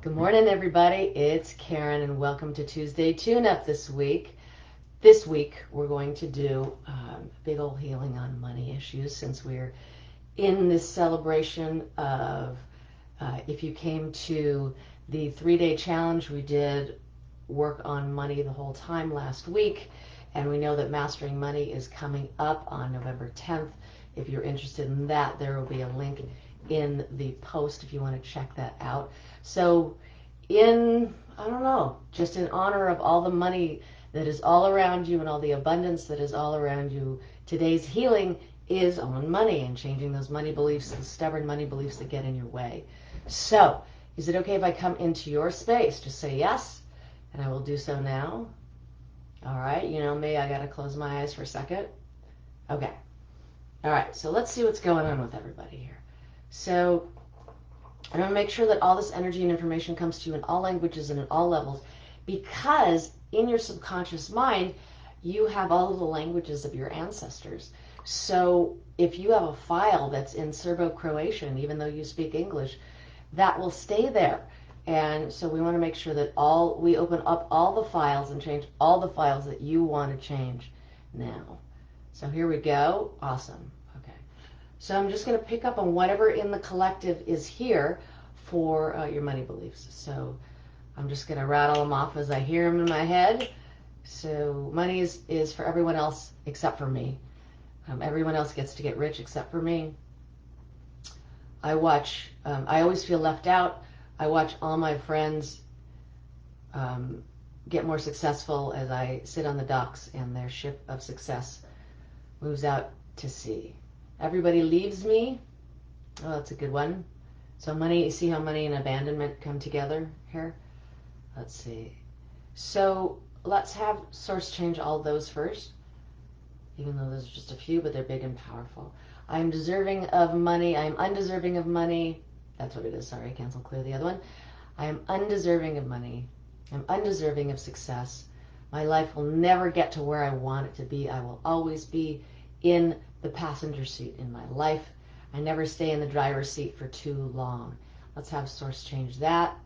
Good morning, everybody. It's Karen, and welcome to Tuesday Tune-Up this week. This week, we're going to do a big old healing on money issues since we're in this celebration of, if you came to the 3-day challenge, we did work on money the whole time last week, and we know that Mastering Money is coming up on November 10th. If you're interested in that, there will be a link in the post if you want to check that out. So just in honor of all the money that is all around you and all the abundance that is all around you, today's healing is on money and changing those money beliefs, the stubborn money beliefs that get in your way. So, is it okay if I come into your space? Just say yes, and I will do so now. All right, you know me, I gotta close my eyes for a second. Okay. All right, so let's see what's going on with everybody here. So, I'm going to make sure that all this energy and information comes to you in all languages and at all levels, because in your subconscious mind, you have all of the languages of your ancestors. So if you have a file that's in Serbo-Croatian, even though you speak English, that will stay there. And so we want to make sure that we open up all the files and change all the files that you want to change now. So here we go. Awesome. So I'm just going to pick up on whatever in the collective is here for your money beliefs. So I'm just going to rattle them off as I hear them in my head. So money is for everyone else except for me. Everyone else gets to get rich except for me. I always feel left out. I watch all my friends get more successful as I sit on the docks and their ship of success moves out to sea. Everybody leaves me. Oh, that's a good one. So money, you see how money and abandonment come together here? Let's see. So let's have Source change all those first, even though those are just a few, but they're big and powerful. I am deserving of money. I am undeserving of money. That's what it is. Sorry, cancel, clear the other one. I am undeserving of money. I'm undeserving of success. My life will never get to where I want it to be. I will always be in the passenger seat in my life. I never stay in the driver's seat for too long. Let's have Source change that.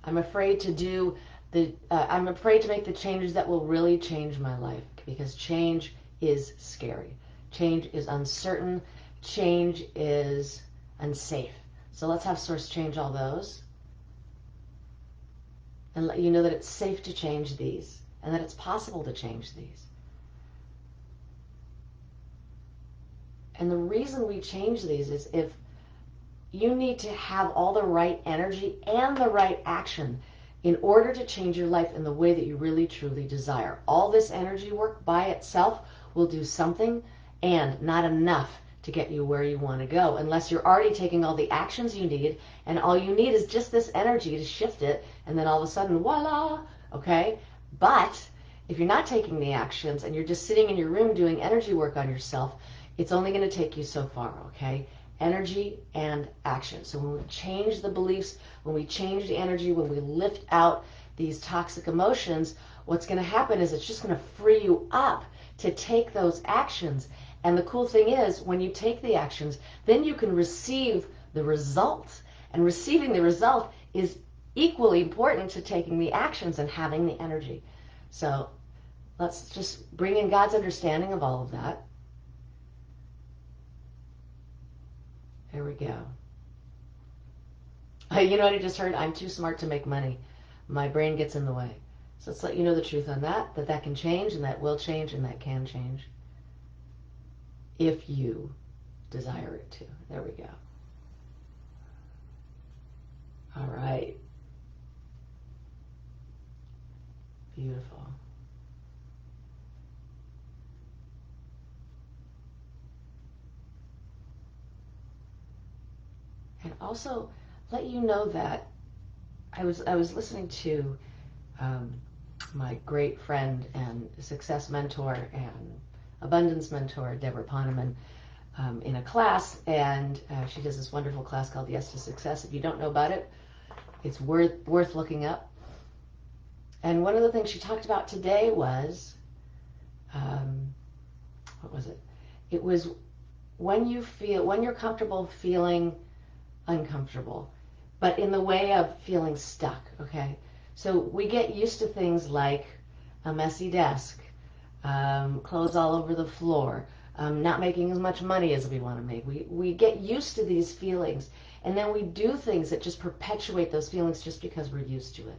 I'm afraid to make the changes that will really change my life, because change is scary. Change is uncertain. Change is unsafe. So let's have Source change all those and let you know that it's safe to change these and that it's possible to change these. And the reason we change these is if you need to have all the right energy and the right action in order to change your life in the way that you really truly desire. All this energy work by itself will do something and not enough to get you where you want to go, unless you're already taking all the actions you need, and all you need is just this energy to shift it, and then all of a sudden, voila, okay? But if you're not taking the actions and you're just sitting in your room doing energy work on yourself, it's only going to take you so far, okay? Energy and action. So when we change the beliefs, when we change the energy, when we lift out these toxic emotions, what's going to happen is it's just going to free you up to take those actions. And the cool thing is, when you take the actions, then you can receive the result. And receiving the result is equally important to taking the actions and having the energy. So let's just bring in God's understanding of all of that. There we go. You know what I just heard? I'm too smart to make money. My brain gets in the way. So let's let you know the truth on that, that can change, and that will change, and that can change if you desire it to. There we go. All right. Beautiful. And also let you know that I was listening to my great friend and success mentor and abundance mentor, Deborah Poneman, in a class, and she does this wonderful class called Yes to Success. If you don't know about it, it's worth looking up. And one of the things she talked about today was what was it? It was when you're comfortable feeling uncomfortable, but in the way of feeling stuck, okay? So we get used to things like a messy desk, clothes all over the floor, not making as much money as we want to make. We get used to these feelings, and then we do things that just perpetuate those feelings just because we're used to it.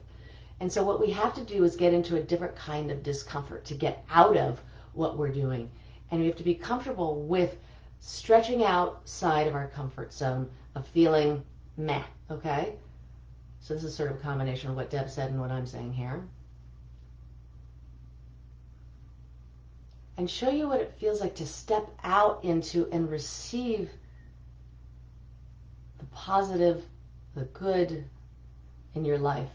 And so what we have to do is get into a different kind of discomfort to get out of what we're doing. And we have to be comfortable with stretching outside of our comfort zone of feeling meh, okay? So this is sort of a combination of what Deb said and what I'm saying here. And show you what it feels like to step out into and receive the positive, the good in your life.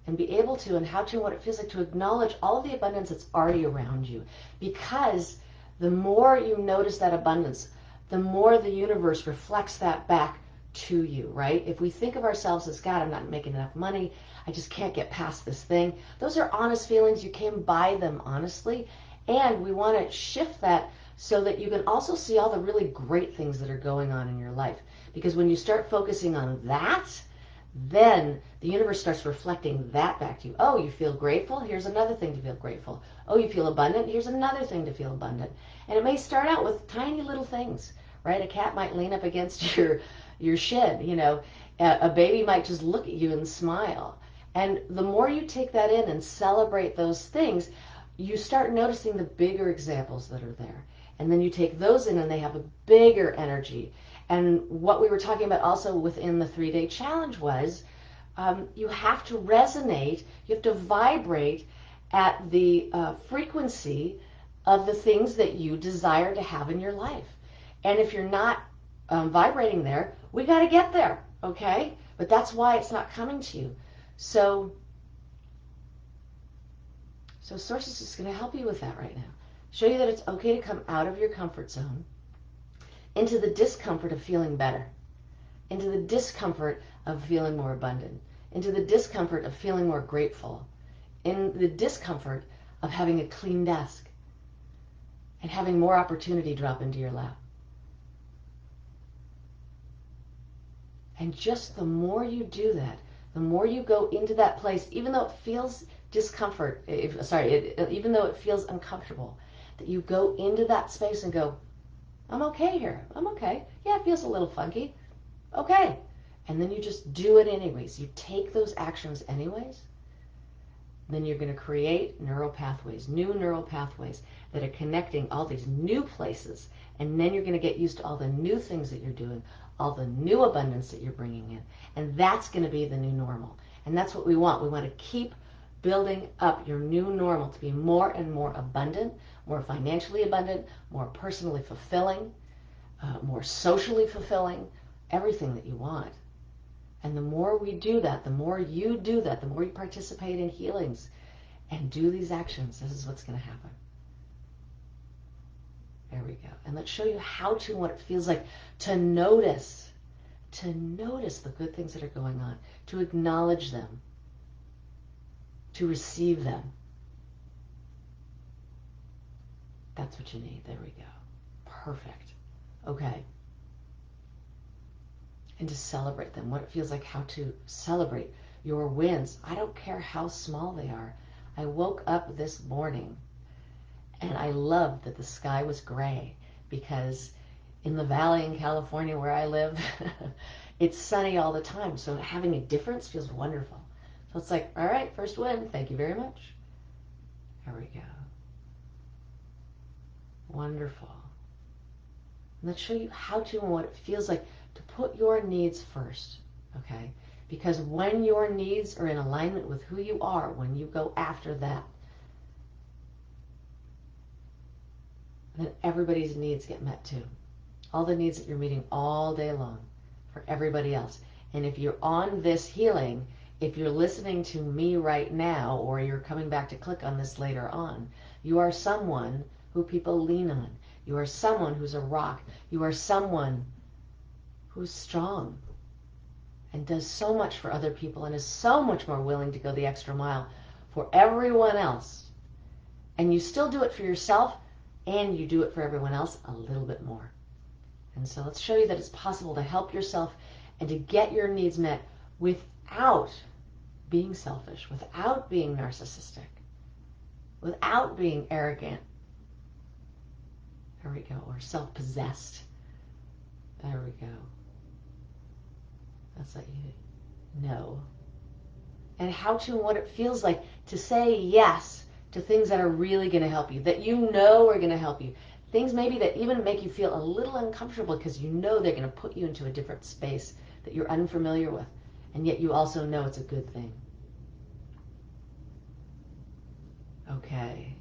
And be able to, and how to, and what it feels like to acknowledge all of the abundance that's already around you. Because the more you notice that abundance, the more the universe reflects that back to you, right? If we think of ourselves as, God, I'm not making enough money, I just can't get past this thing. Those are honest feelings. You can buy them honestly. And we want to shift that so that you can also see all the really great things that are going on in your life. Because when you start focusing on that, then the universe starts reflecting that back to you. Oh, you feel grateful? Here's another thing to feel grateful. Oh, you feel abundant? Here's another thing to feel abundant. And it may start out with tiny little things, right? A cat might lean up against your shin, you know. A baby might just look at you and smile. And the more you take that in and celebrate those things, you start noticing the bigger examples that are there. And then you take those in and they have a bigger energy. And what we were talking about also within the 3-day challenge was you have to resonate, you have to vibrate at the frequency of the things that you desire to have in your life. And if you're not vibrating there, we got to get there, okay? But that's why it's not coming to you. So Source is just going to help you with that right now. Show you that it's okay to come out of your comfort zone into the discomfort of feeling better, into the discomfort of feeling more abundant, into the discomfort of feeling more grateful, in the discomfort of having a clean desk and having more opportunity drop into your lap. And just the more you do that, the more you go into that place, even though it feels even though it feels uncomfortable, that you go into that space and go, I'm okay here. I'm okay. Yeah, it feels a little funky. Okay. And then you just do it anyways. You take those actions anyways. Then you're going to create neural pathways, new neural pathways that are connecting all these new places. And then you're going to get used to all the new things that you're doing, all the new abundance that you're bringing in. And that's going to be the new normal. And that's what we want. We want to keep building up your new normal to be more and more abundant, more financially abundant, more personally fulfilling, more socially fulfilling, everything that you want. And the more we do that, the more you do that, the more you participate in healings and do these actions, this is what's going to happen. There we go. And let's show you how to, and what it feels like to notice the good things that are going on, to acknowledge them, to receive them. That's what you need. There we go. Perfect. Okay. And to celebrate them, what it feels like, how to celebrate your wins. I don't care how small they are. I woke up this morning and I loved that the sky was gray, because in the valley in California where I live, it's sunny all the time. So having a difference feels wonderful. So it's like, all right, first win. Thank you very much. There we go. Wonderful. And let's show you how to, and what it feels like to put your needs first, okay? Because when your needs are in alignment with who you are, when you go after that, then everybody's needs get met too. All the needs that you're meeting all day long for everybody else. And if you're on this healing, if you're listening to me right now, or you're coming back to click on this later on, you are someone who people lean on. You are someone who's a rock. You are someone who's strong and does so much for other people and is so much more willing to go the extra mile for everyone else. And you still do it for yourself, and you do it for everyone else a little bit more. And so let's show you that it's possible to help yourself and to get your needs met without being selfish, without being narcissistic, without being arrogant. There we go. Or self-possessed. There we go. That's what you know. And how to and what it feels like to say yes to things that are really going to help you, that you know are going to help you. Things maybe that even make you feel a little uncomfortable because you know they're going to put you into a different space that you're unfamiliar with. And yet you also know it's a good thing. Okay.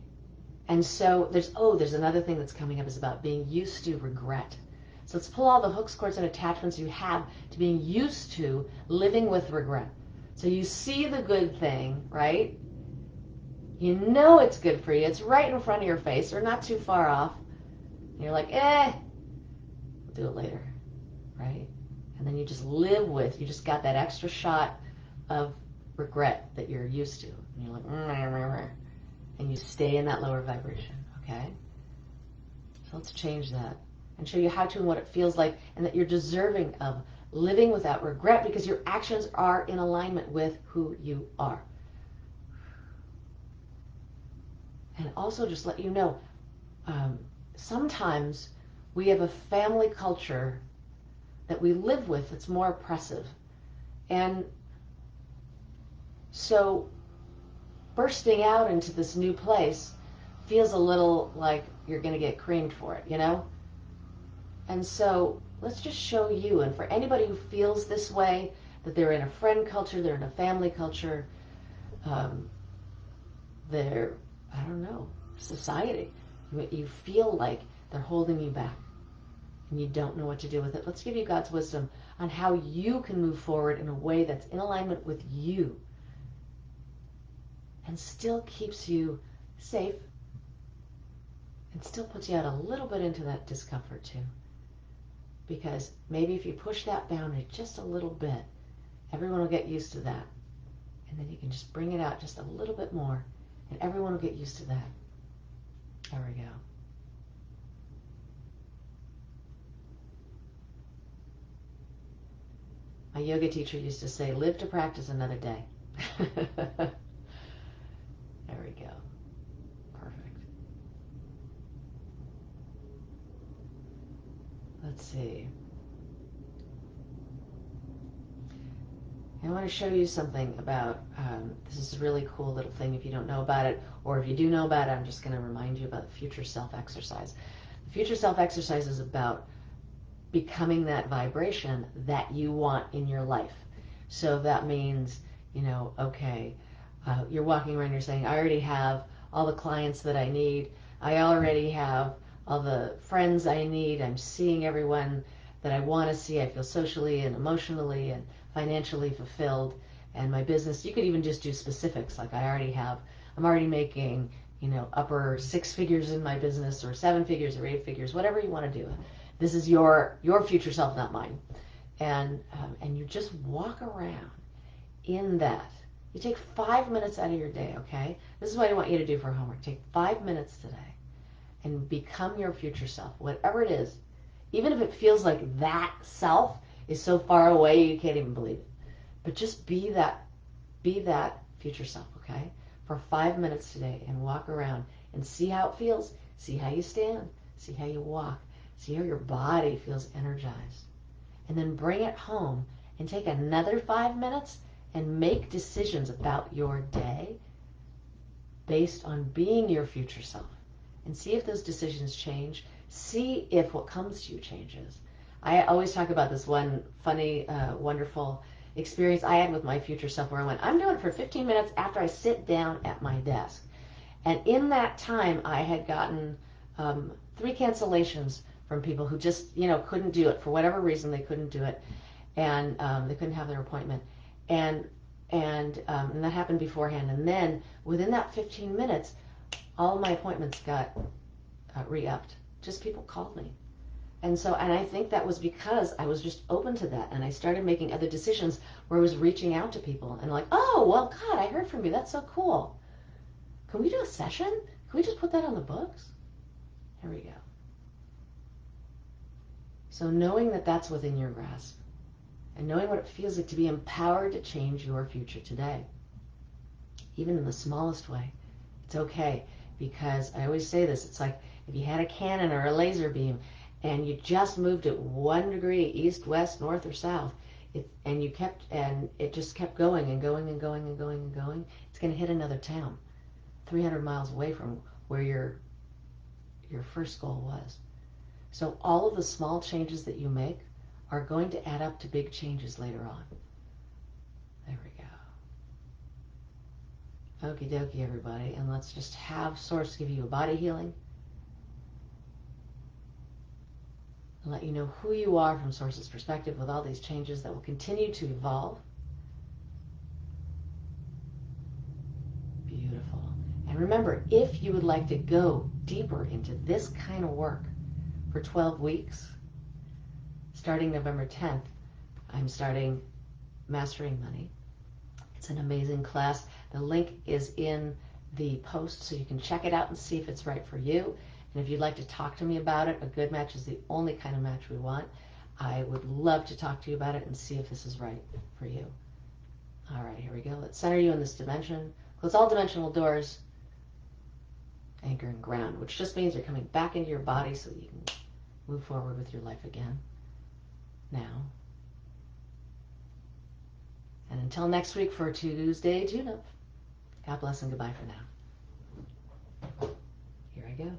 And so there's another thing that's coming up is about being used to regret. So let's pull all the hooks, cords, and attachments you have to being used to living with regret. So you see the good thing, right? You know it's good for you. It's right in front of your face or not too far off. And you're like, we'll do it later, right? And then you just live with, you just got that extra shot of regret that you're used to. And you're like, and you stay in that lower vibration, okay? So let's change that and show you how to and what it feels like and that you're deserving of living without regret because your actions are in alignment with who you are. And also just let you know, sometimes we have a family culture that we live with that's more oppressive. And so bursting out into this new place feels a little like you're going to get creamed for it, you know? And so let's just show you, and for anybody who feels this way, that they're in a friend culture, they're in a family culture, they're, I don't know, society. You feel like they're holding you back and you don't know what to do with it. Let's give you God's wisdom on how you can move forward in a way that's in alignment with you and still keeps you safe and still puts you out a little bit into that discomfort too. Because maybe if you push that boundary just a little bit, everyone will get used to that. And then you can just bring it out just a little bit more and everyone will get used to that. There we go. My yoga teacher used to say, live to practice another day. There we go. Perfect. Let's see. I want to show you something about, this is a really cool little thing if you don't know about it, or if you do know about it, I'm just going to remind you about the future self exercise. The future self exercise is about becoming that vibration that you want in your life. So that means, okay, you're walking around, you're saying, I already have all the clients that I need. I already have all the friends I need. I'm seeing everyone that I want to see. I feel socially and emotionally and financially fulfilled. And my business, you could even just do specifics. Like I'm already making, upper 6 figures in my business or 7 figures or 8 figures, whatever you want to do. This is your future self, not mine. And you just walk around in that. You take 5 minutes out of your day, okay? This is what I want you to do for homework. Take 5 minutes today and become your future self, whatever it is. Even if it feels like that self is so far away you can't even believe it. But just be that future self, okay? For 5 minutes today and walk around and see how it feels. See how you stand. See how you walk. See how your body feels energized. And then bring it home and take another 5 minutes and make decisions about your day based on being your future self. And see if those decisions change. See if what comes to you changes. I always talk about this one funny, wonderful experience I had with my future self where I went, I'm doing it for 15 minutes after I sit down at my desk. And in that time, I had gotten 3 cancellations from people who just, couldn't do it. For whatever reason, they couldn't do it. And they couldn't have their appointment. And that happened beforehand. And then within that 15 minutes, all of my appointments got re-upped. Just people called me. And I think that was because I was just open to that. And I started making other decisions where I was reaching out to people. And like, oh, well, God, I heard from you. That's so cool. Can we do a session? Can we just put that on the books? There we go. So knowing that that's within your grasp, and knowing what it feels like to be empowered to change your future today, even in the smallest way, it's okay. Because I always say this, it's like if you had a cannon or a laser beam and you just moved it 1 degree east, west, north, or south, and it just kept going and going and going and going and going, it's going to hit another town 300 miles away from where your first goal was. So all of the small changes that you make are going to add up to big changes later on. There we go. Okie dokie, everybody. And let's just have Source give you a body healing. And let you know who you are from Source's perspective with all these changes that will continue to evolve. Beautiful. And remember, if you would like to go deeper into this kind of work for 12 weeks, starting November 10th, I'm starting Mastering Money. It's an amazing class. The link is in the post, so you can check it out and see if it's right for you. And if you'd like to talk to me about it, a good match is the only kind of match we want. I would love to talk to you about it and see if this is right for you. All right, here we go. Let's center you in this dimension. Close all dimensional doors. Anchor and ground, which just means you're coming back into your body so that you can move forward with your life again. Now. And until next week for Tuesday Tune-Up, God bless and goodbye for now. Here I go.